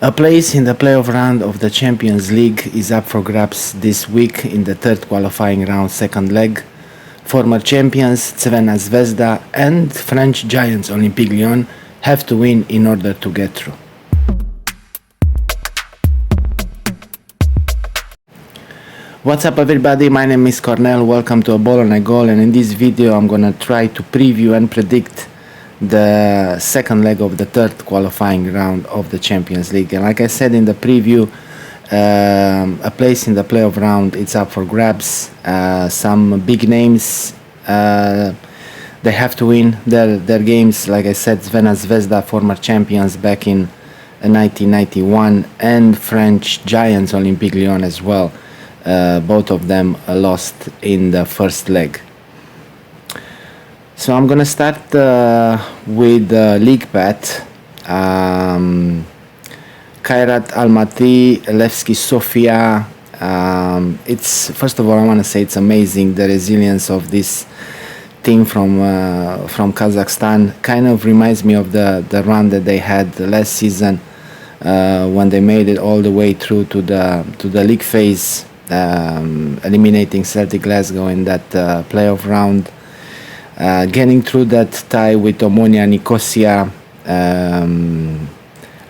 A place in the playoff round of the Champions League is up for grabs this week in the third qualifying round second leg. Former champions Crvena Zvezda and French giants Olympique Lyon have to win in order to get through. What's up everybody, my name is Cornel, welcome to A Ball on a Goal, and in this video I'm gonna try to preview and predict the second leg of the third qualifying round of the Champions League. And like I said in the preview, a place in the playoff round it's up for grabs. Some big names, they have to win their games. Like I said, Crvena Zvezda, former champions back in 1991, and French giants Olympique Lyon as well. Both of them lost in the first leg. So I'm gonna start with League Bet. Kairat Almaty, Levski Sofia. It's first of all, I want to say it's amazing the resilience of this team from Kazakhstan. Kind of reminds me of the run that they had last season when they made it all the way through to the league phase, eliminating Celtic Glasgow in that playoff round. Getting through that tie with Omonia Nicosia,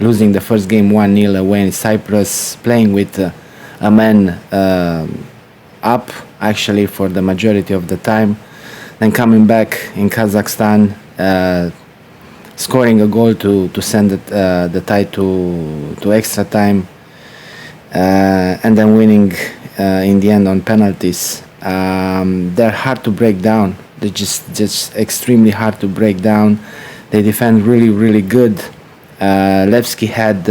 losing the first game 1-0 away in Cyprus, playing with a man up actually for the majority of the time, then coming back in Kazakhstan, scoring a goal to send the tie to extra time, and then winning in the end on penalties. They're hard to break down. They're just extremely hard to break down. They defend really good. Levski had,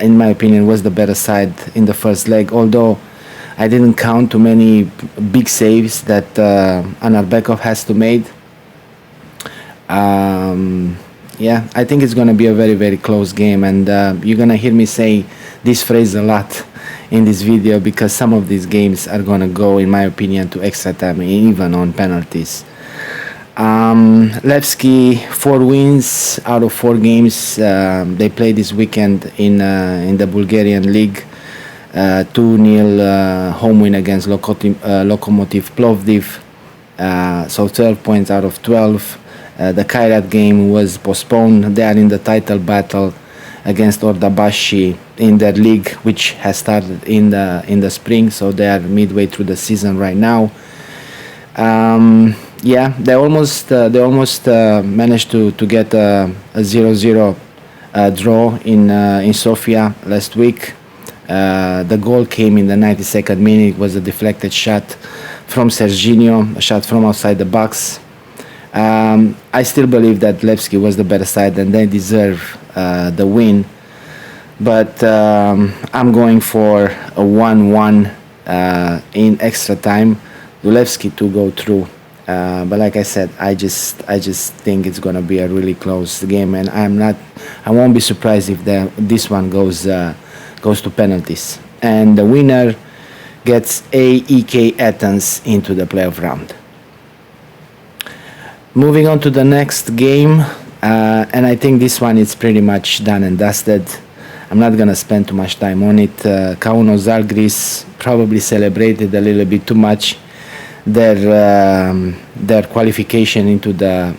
in my opinion, was the better side in the first leg. Although I didn't count too many big saves that Anarbekov has to make. Yeah, I think it's gonna be a very close game, and you're gonna hear me say this phrase a lot in this video because some of these games are gonna go, in my opinion, to extra time, even on penalties. Levski 4 wins out of 4 games they played this weekend in the Bulgarian league. 2-0 home win against Lokomotiv Plovdiv, so 12 points out of 12. The Kairat game was postponed. They are in the title battle against Ordabashi in their league, which has started in the spring, so they are midway through the season right now. Yeah, they almost managed to get a 0-0 draw in Sofia last week. The goal came in the 92nd minute. It was a deflected shot from Serginho, a shot from outside the box. I still believe that Levski was the better side and they deserve the win, but I'm going for a 1-1 in extra time. Levski to go through, but like I said, I just think it's gonna be a really close game, and I won't be surprised if this one goes to penalties, and the winner gets AEK Athens into the playoff round. Moving on to the next game, and I think this one is pretty much done and dusted. I'm not gonna spend too much time on it. Kauno Žalgiris probably celebrated a little bit too much their qualification into the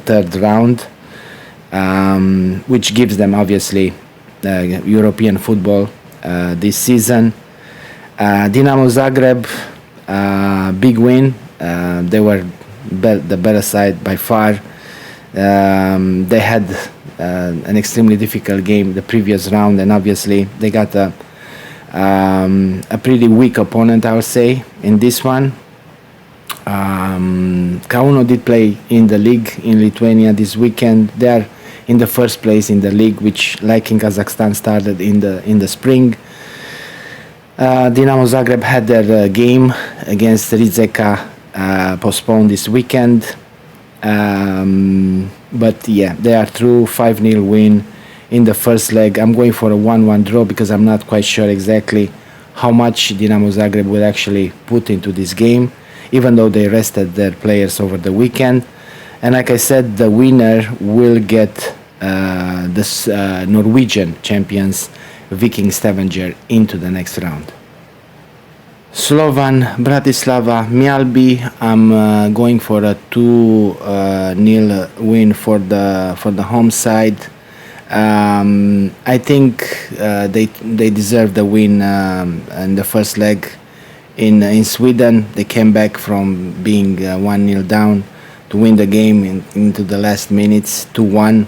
third round, which gives them obviously European football this season. Dinamo Zagreb, big win. They were the better side by far. They had an extremely difficult game the previous round, and obviously they got a pretty weak opponent, I would say, in this one. Kauno did play in the league in Lithuania this weekend. They are in the first place in the league, which, like in Kazakhstan, started in the spring. Dinamo Zagreb had their game against Rijeka postponed this weekend, but yeah, they are through. 5-0 win in the first leg. I'm going for a 1-1 draw because I'm not quite sure exactly how much Dinamo Zagreb will actually put into this game, even though they rested their players over the weekend. And like I said, the winner will get the Norwegian champions Viking Stavanger into the next round. Slovan Bratislava Mjällby. I'm going for a 2-0 win for the home side. I think they deserve the win in the first leg. In Sweden, they came back from being 1-0 down to win the game into the last minutes, 2-1.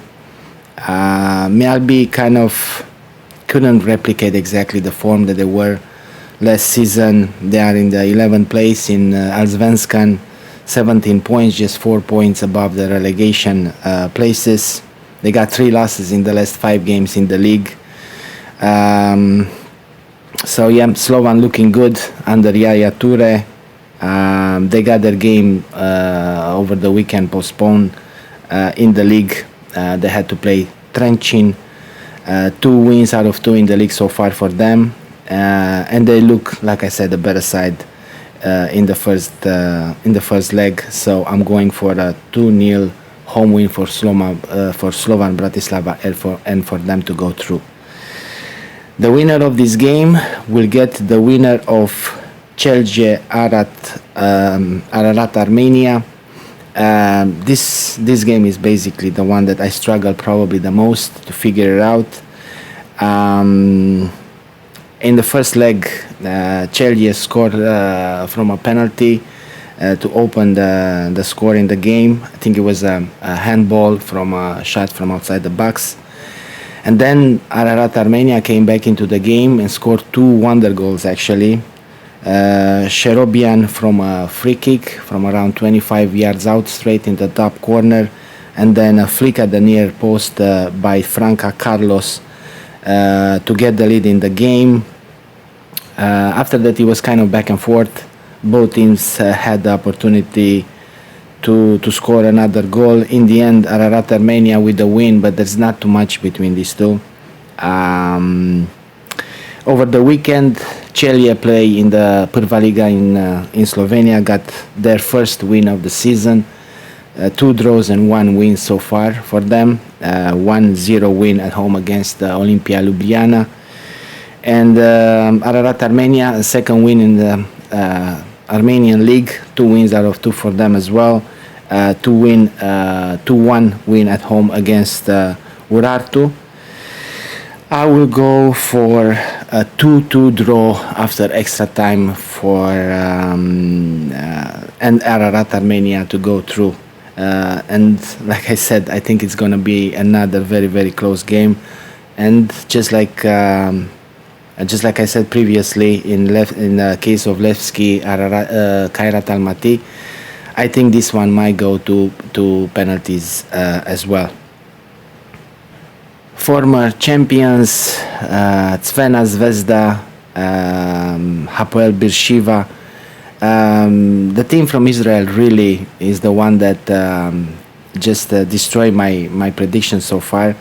Mjällby kind of couldn't replicate exactly the form that they were last season. They are in the 11th place in Allsvenskan, 17 points, just 4 points above the relegation places. They got 3 losses in the last 5 games in the league. So yeah, Slovan looking good under Yaya Toure. They got their game over the weekend postponed in the league. They had to play Trencin. 2 wins out of 2 in the league so far for them. And they look, like I said, a better side in the first leg. So I'm going for a 2-0 home win for Slovan Bratislava and for them to go through. The winner of this game will get the winner of Celje Ararat Armenia. This game is basically the one that I struggle probably the most to figure it out. In the first leg, Celje scored from a penalty to open the score in the game. I think it was a handball from a shot from outside the box. And then Ararat Armenia came back into the game and scored 2 wonder goals actually. Sherobian from a free kick from around 25 yards out straight in the top corner, and then a flick at the near post by Franca Carlos to get the lead in the game. After that, it was kind of back and forth. Both teams had the opportunity to score another goal. In the end, Ararat Armenia with the win, but there's not too much between these two. Over the weekend, Celje play in the Prva Liga in Slovenia, got their first win of the season. 2 draws and 1 win so far for them. 1-0 win at home against Olimpia Ljubljana. And Ararat Armenia, a second win in the Armenian League, 2 wins out of 2 for them as well. 2-1 win at home against Urartu. I will go for a 2-2 draw after extra time for and Ararat Armenia to go through. And like I said, I think it's going to be another very, very close game. And just like I said previously, in the case of Levski Kairat Almaty, I think this one might go to penalties as well. Former champions Crvena Zvezda, Hapoel Beersheva. The team from Israel really is the one that just destroyed my prediction so far.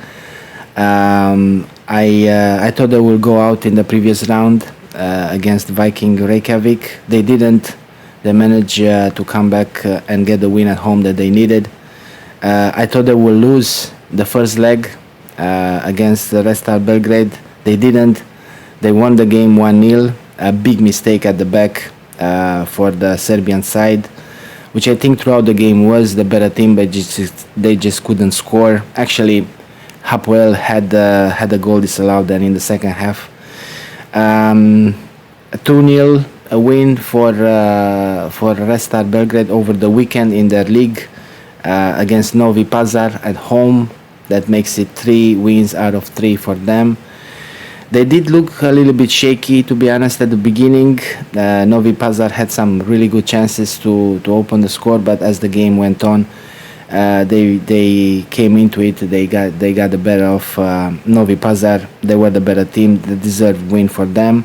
I thought they will go out in the previous round against Viking Reykjavik. They didn't. They managed to come back and get the win at home that they needed. I thought they would lose the first leg against the Red Star Belgrade. They didn't. They won the game 1-0. A big mistake at the back for the Serbian side, which I think throughout the game was the better team, but they just couldn't score. Actually, Hapoel had a goal disallowed then in the second half. 2-0 a win for Red Star Belgrade over the weekend in their league against Novi Pazar at home. That makes it 3 wins out of 3 for them. They did look a little bit shaky, to be honest, at the beginning. Novi Pazar had some really good chances to open the score, but as the game went on, they came into it. They got the better of Novi Pazar. They were the better team. The deserved win for them.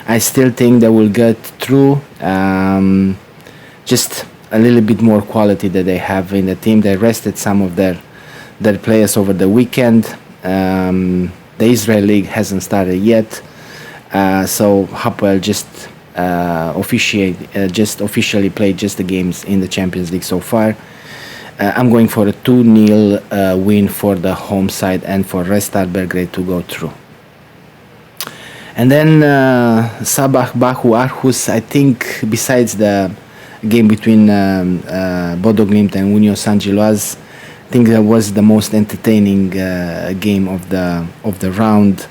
I still think they will get through. Just a little bit more quality that they have in the team. They rested some of their players over the weekend. The Israel League hasn't started yet, so Hapoel just officially played just the games in the Champions League so far. I'm going for a 2-0 win for the home side and for Red Star Belgrade to go through. And then Sabah Baku Aarhus, I think besides the game between Bodo Glimt and Union Saint-Gilloise, I think that was the most entertaining game of the round.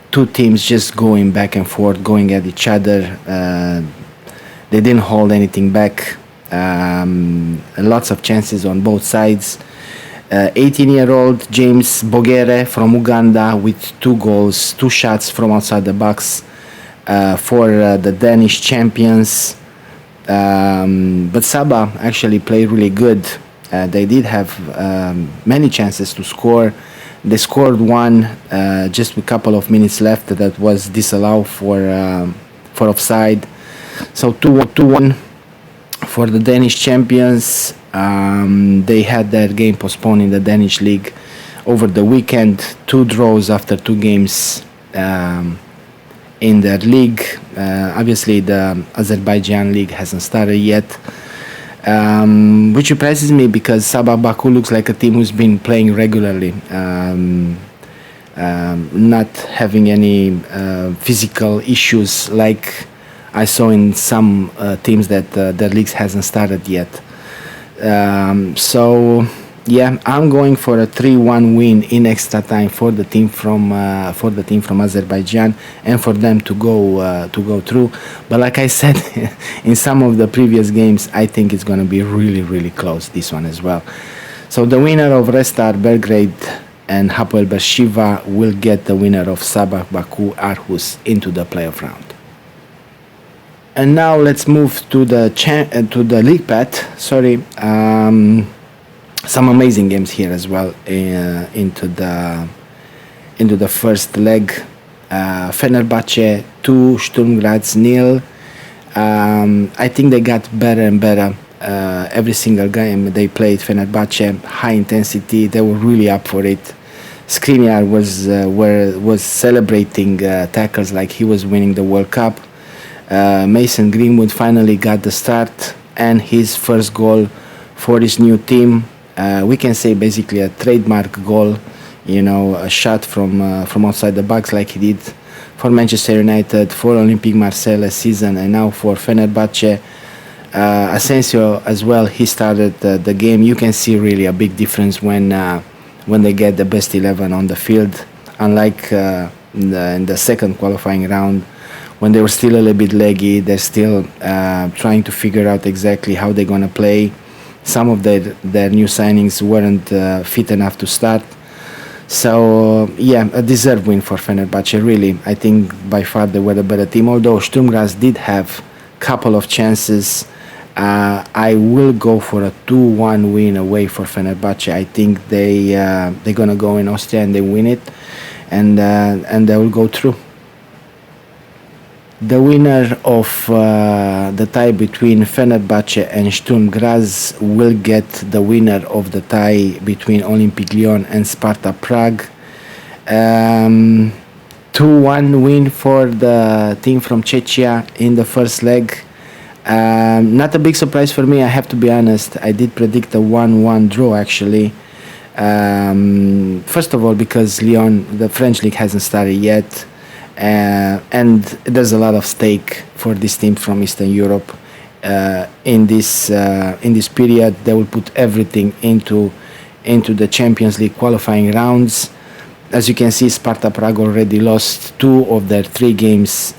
Two teams just going back and forth, going at each other. They didn't hold anything back. Lots of chances on both sides. 18-year-old James Bogere from Uganda with 2 goals, 2 shots from outside the box for the Danish champions. But Sabah actually played really good. They did have many chances to score. They scored one just with a couple of minutes left that was disallowed for offside. So 2-1 for the Danish champions. They had their game postponed in the Danish league over the weekend. 2 draws after 2 games in their league. Obviously, the Azerbaijan league hasn't started yet, which surprises me because Sabah Baku looks like a team who's been playing regularly, not having any physical issues like I saw in some teams that their leagues hasn't started yet. So yeah, I'm going for a 3-1 win in extra time for the team from Azerbaijan and for them to go through. But like I said in some of the previous games, I think it's going to be really, really close, this one as well. So the winner of Red Star Belgrade and Hapoel Beersheva will get the winner of Sabah Baku Aarhus into the playoff round. And now let's move to the league path. Sorry, some amazing games here as well into the first leg. Fenerbahce 2, Sturm Graz 0. I think they got better and better every single game they played. Fenerbahce, high intensity. They were really up for it. Skriniar was celebrating tackles like he was winning the World Cup. Mason Greenwood finally got the start and his first goal for his new team. We can say basically a trademark goal, a shot from outside the box like he did for Manchester United, for Olympique Marseille last season, and now for Fenerbahce. Asensio as well, he started the game. You can see really a big difference when they get the best 11 on the field, unlike in the second qualifying round, when they were still a little bit leggy. They're still trying to figure out exactly how they're going to play. Some of their new signings weren't fit enough to start. So, yeah, a deserved win for Fenerbahce, really. I think by far they were the better team. Although Sturm Graz did have a couple of chances, I will go for a 2-1 win away for Fenerbahce. I think they're going to go in Austria and they win it. And they will go through. The winner of the tie between Fenerbahce and Sturm Graz will get the winner of the tie between Olympique Lyon and Sparta Prague. 2-1 win for the team from Czechia in the first leg. Not a big surprise for me, I have to be honest. I did predict a 1-1 draw actually. First of all, because Lyon, the French league hasn't started yet. And there's a lot of stake for this team from Eastern Europe. In this period, they will put everything into the Champions League qualifying rounds. As you can see, Sparta Prague already lost 2 of their 3 games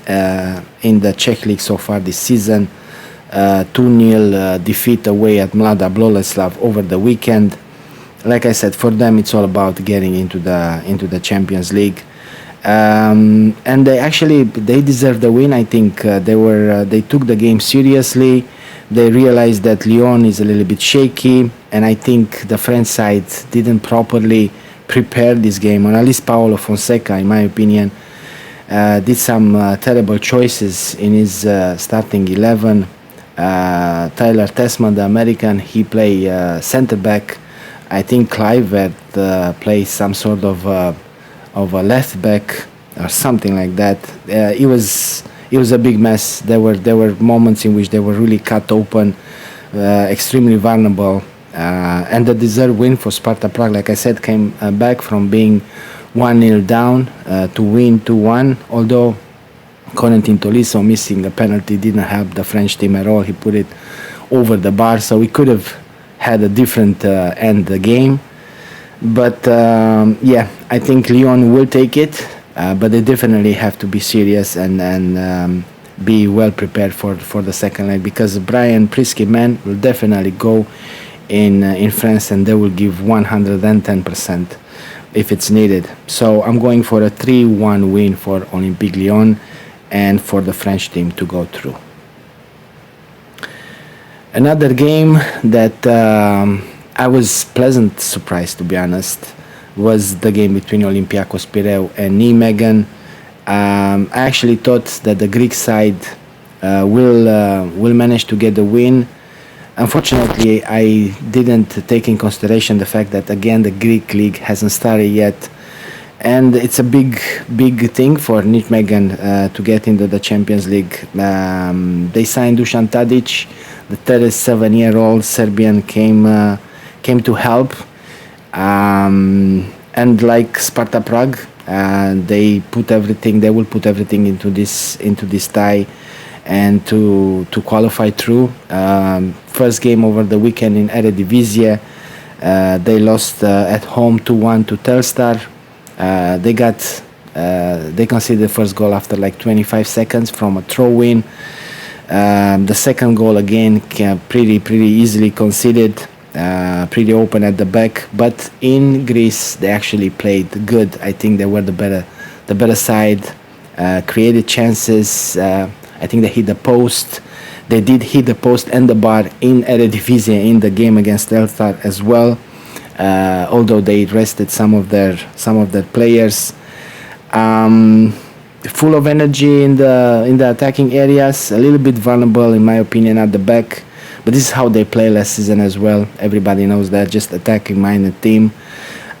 in the Czech League so far this season. 2-0 defeat away at Mlada Boleslav over the weekend. Like I said, for them it's all about getting into the Champions League. And they deserve the win. I think they took the game seriously. They realized that Lyon is a little bit shaky, and I think the French side didn't properly prepare this game. Or at least Paolo Fonseca, in my opinion, did some terrible choices in his starting 11. Tyler Tessman, the American, he played center back. I think Kluivert plays some sort of a left back or something like that. It was a big mess. There were moments in which they were really cut open, extremely vulnerable. and the deserved win for Sparta Prague, like I said, came back from being 1-0 down to win 2-1. Although Corentin Tolisso missing a penalty didn't help the French team at all. He put it over the bar, so we could have had a different end the game. But yeah, I think Lyon will take it, but they definitely have to be serious and be well prepared for the second leg, because Brian Prisky men will definitely go in France and they will give 110% if it's needed. So I'm going for a 3-1 win for Olympique Lyon and for the French team to go through. Another game that I was pleasant surprised, to be honest, was the game between Olympiacos Pireu and Nijmegen. I actually thought that the Greek side will manage to get the win. Unfortunately, I didn't take in consideration the fact that, again, the Greek league hasn't started yet, and it's a big thing for Nijmegen to get into the Champions League. They signed Dusan Tadic, the 37-year-old Serbian came to help, and like Sparta Prague, they will put everything into this tie and to qualify through. First game over the weekend in Eredivisie, they lost at home 2-1 to Telstar. They conceded the first goal after like 25 seconds from a throw-in. The second goal again pretty easily conceded, pretty open at the back. But in Greece they actually played good. I think they were the better side, created chances. I think they hit the post. They did hit the post and the bar in Eredivisie in the game against Telstar as well. Although they rested some of their players. Full of energy in the attacking areas, a little bit vulnerable in my opinion at the back, but this is how they play last season as well. Everybody knows that, just attacking minded team.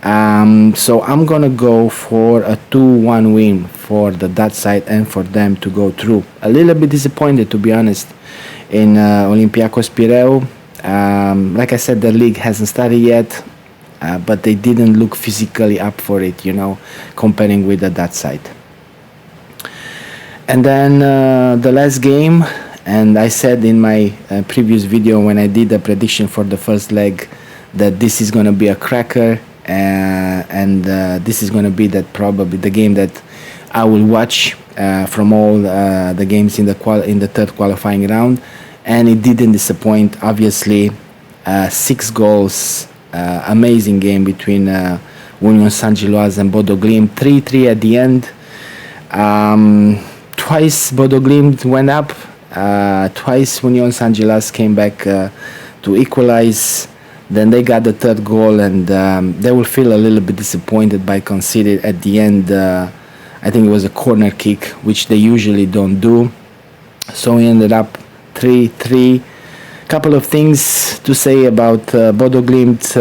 So I'm gonna go for a 2-1 win for the Dutch side and for them to go through. A little bit disappointed, to be honest, in Olympiacos Pireu. Like I said, the league hasn't started yet, but they didn't look physically up for it, comparing with the Dutch side. And then the last game, and I said in my previous video when I did the prediction for the first leg that this is going to be a cracker, and this is going to be probably the game that I will watch from all the games in the third qualifying round, and it didn't disappoint. Obviously, 6 goals, amazing game between Union Saint-Gilloise and Bodo Glimt, 3-3 at the end. Twice Bodo Glimt went up, twice Union Saint-Gilloise came back to equalize. Then they got the third goal, and they will feel a little bit disappointed by conceding at the end. I think it was a corner kick, which they usually don't do. So we ended up 3-3. Couple of things to say about Bodo Glimt.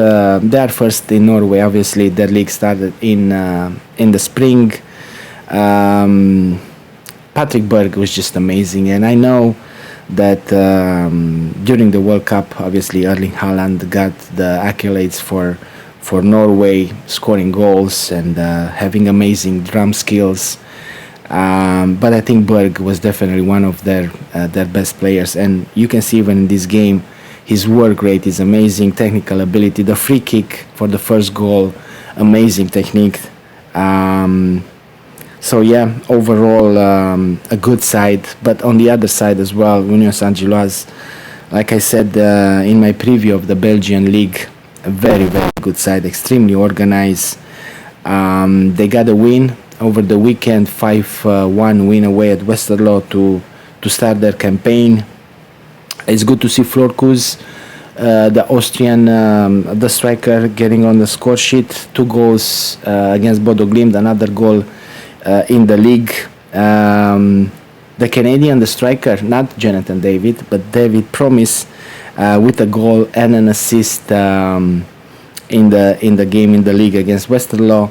They are first in Norway. Obviously, their league started in the spring. Patrick Berg was just amazing, and I know that during the World Cup, obviously Erling Haaland got the accolades for Norway, scoring goals and having amazing drum skills. But I think Berg was definitely one of their best players, and you can see even in this game, his work rate is amazing, technical ability, the free kick for the first goal, amazing technique. So yeah, overall a good side. But on the other side as well, Union Saint-Gilloise, like I said in my preview of the Belgian league, a very good side, extremely organized. They got a win over the weekend, 5-1 win away at Westerlo to start their campaign. It's good to see Flor Kuz, the Austrian, the striker, getting on the score sheet. 2 goals against Bodo Glimt, another goal in the league. The Canadian, the striker, not Jonathan David, but David Promise, with a goal and an assist in the game in the league against Westerlo.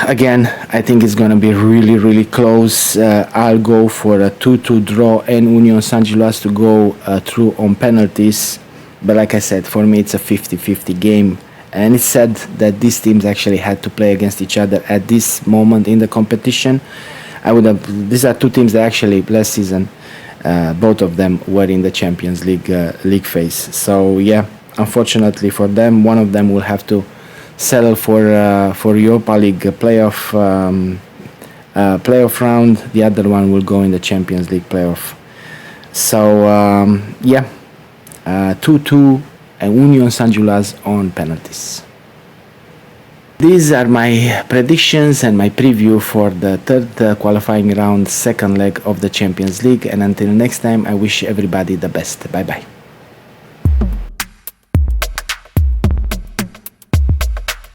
Again, I think it's going to be really close. I'll go for a 2-2 draw and Union Saint-Gilloise to go through on penalties. But like I said, for me it's a 50-50 game, and it's sad that these teams actually had to play against each other at this moment in the competition. I would have. These are two teams that actually last season, both of them were in the Champions League league phase. So yeah, unfortunately for them, one of them will have to settle for Europa League playoff round. The other one will go in the Champions League playoff. So yeah, 2-2 and Union Saint-Gilloise on penalties. These are my predictions and my preview for the third qualifying round, second leg of the Champions League. And until next time, I wish everybody the best. Bye bye.